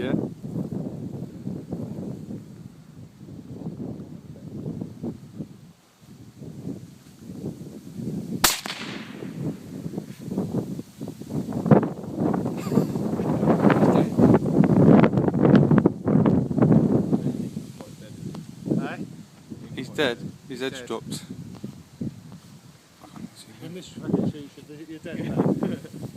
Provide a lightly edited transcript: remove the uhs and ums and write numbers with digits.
Yeah. He's dead. His head's Dead. dropped. In this fucking shoot, you're dead, mate.